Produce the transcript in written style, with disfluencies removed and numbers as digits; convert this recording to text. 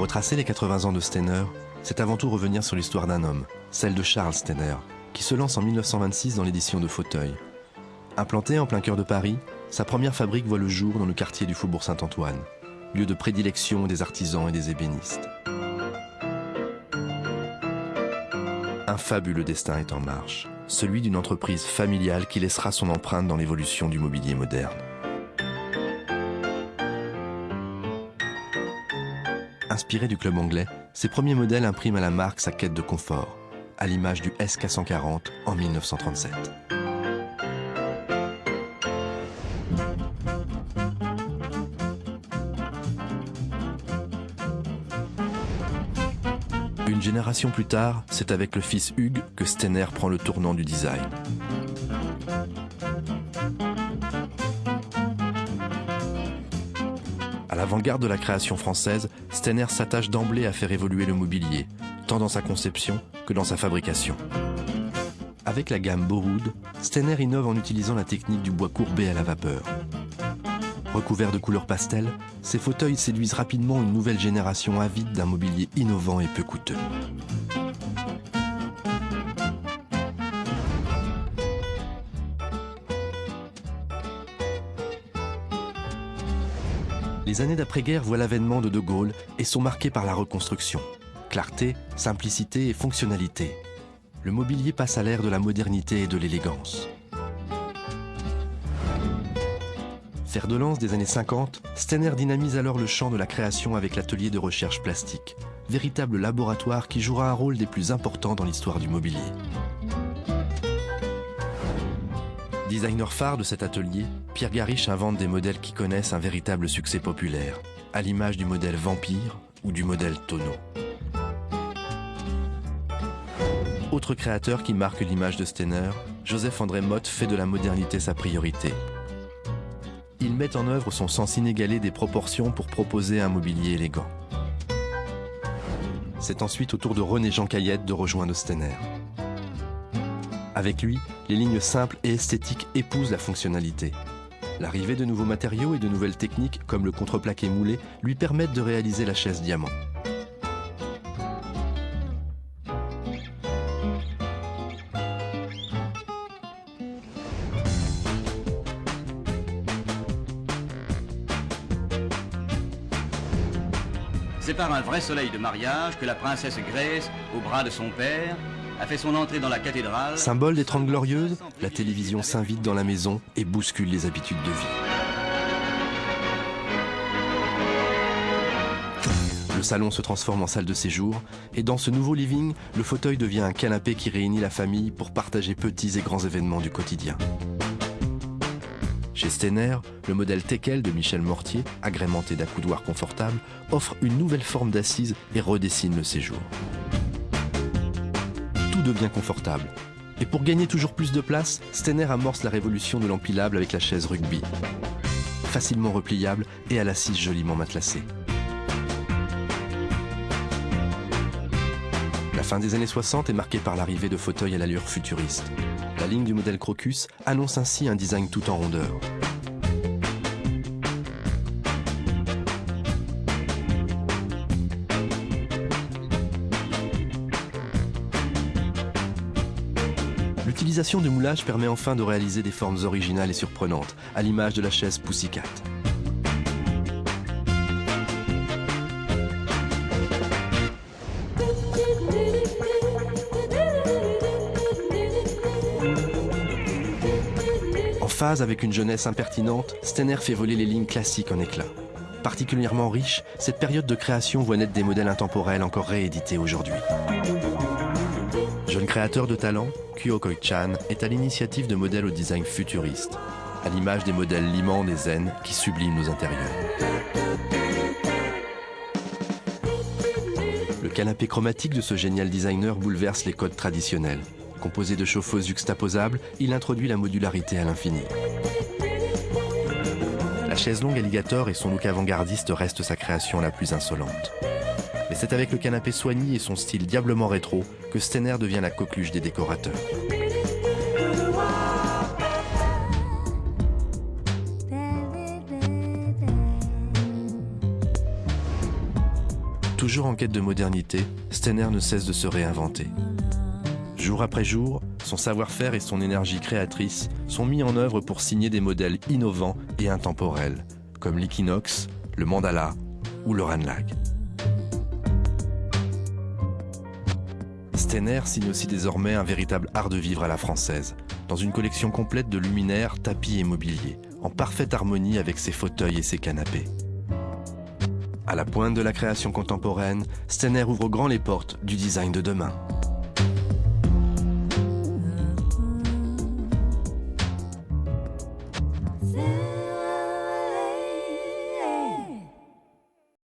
Retracer les 80 ans de Steiner, c'est avant tout revenir sur l'histoire d'un homme, celle de Charles Steiner, qui se lance en 1926 dans l'édition de fauteuils. Implanté en plein cœur de Paris, sa première fabrique voit le jour dans le quartier du Faubourg Saint-Antoine, lieu de prédilection des artisans et des ébénistes. Un fabuleux destin est en marche, celui d'une entreprise familiale qui laissera son empreinte dans l'évolution du mobilier moderne. Inspiré du club anglais, ses premiers modèles impriment à la marque sa quête de confort, à l'image du SK140 en 1937. Une génération plus tard, c'est avec le fils Hugues que Steiner prend le tournant du design. À l'avant-garde de la création française, Steiner s'attache d'emblée à faire évoluer le mobilier, tant dans sa conception que dans sa fabrication. Avec la gamme Borood, Steiner innove en utilisant la technique du bois courbé à la vapeur. Recouverts de couleurs pastel, ces fauteuils séduisent rapidement une nouvelle génération avide d'un mobilier innovant et peu coûteux. Les années d'après-guerre voient l'avènement de De Gaulle et sont marquées par la reconstruction. Clarté, simplicité et fonctionnalité. Le mobilier passe à l'ère de la modernité et de l'élégance. Fer de lance des années 50, Steiner dynamise alors le champ de la création avec l'atelier de recherche plastique, véritable laboratoire qui jouera un rôle des plus importants dans l'histoire du mobilier. Designer phare de cet atelier, Pierre Garish invente des modèles qui connaissent un véritable succès populaire, à l'image du modèle Vampire ou du modèle Tonneau. Autre créateur qui marque l'image de Steiner, Joseph-André Motte fait de la modernité sa priorité. Il met en œuvre son sens inégalé des proportions pour proposer un mobilier élégant. C'est ensuite au tour de René-Jean Caillette de rejoindre Steiner. Avec lui, les lignes simples et esthétiques épousent la fonctionnalité. L'arrivée de nouveaux matériaux et de nouvelles techniques, comme le contreplaqué moulé, lui permettent de réaliser la chaise diamant. C'est par un vrai soleil de mariage que la princesse Grace, au bras de son père, a fait son entrée dans la cathédrale. Symbole des 30 Glorieuses, la télévision s'invite dans la maison et bouscule les habitudes de vie. Le salon se transforme en salle de séjour et dans ce nouveau living, le fauteuil devient un canapé qui réunit la famille pour partager petits et grands événements du quotidien. Chez Steiner, le modèle Teckel de Michel Mortier, agrémenté d'accoudoirs confortables, offre une nouvelle forme d'assise et redessine le séjour. Tout devient confortable. Et pour gagner toujours plus de place, Steiner amorce la révolution de l'empilable avec la chaise rugby. Facilement repliable et à l'assise joliment matelassée. La fin des années 60 est marquée par l'arrivée de fauteuils à l'allure futuriste. La ligne du modèle Crocus annonce ainsi un design tout en rondeur. L'utilisation du moulage permet enfin de réaliser des formes originales et surprenantes, à l'image de la chaise Pussycat. En phase avec une jeunesse impertinente, Steiner fait voler les lignes classiques en éclats. Particulièrement riche, cette période de création voit naître des modèles intemporels encore réédités aujourd'hui. Jeune créateur de talent, Kyo Koi-chan est à l'initiative de modèles au design futuriste, à l'image des modèles Liman et Zen qui subliment nos intérieurs. Le canapé chromatique de ce génial designer bouleverse les codes traditionnels. Composé de chauffeuses juxtaposables, il introduit la modularité à l'infini. La chaise longue alligator et son look avant-gardiste restent sa création la plus insolente. Mais c'est avec le canapé soigné et son style diablement rétro que Steiner devient la coqueluche des décorateurs. Toujours en quête de modernité, Stenner ne cesse de se réinventer. Jour après jour, son savoir-faire et son énergie créatrice sont mis en œuvre pour signer des modèles innovants et intemporels, comme l'Equinox, le Mandala ou le Ranelagh. Stenner signe aussi désormais un véritable art de vivre à la française, dans une collection complète de luminaires, tapis et mobilier, en parfaite harmonie avec ses fauteuils et ses canapés. À la pointe de la création contemporaine, Stenner ouvre grand les portes du design de demain.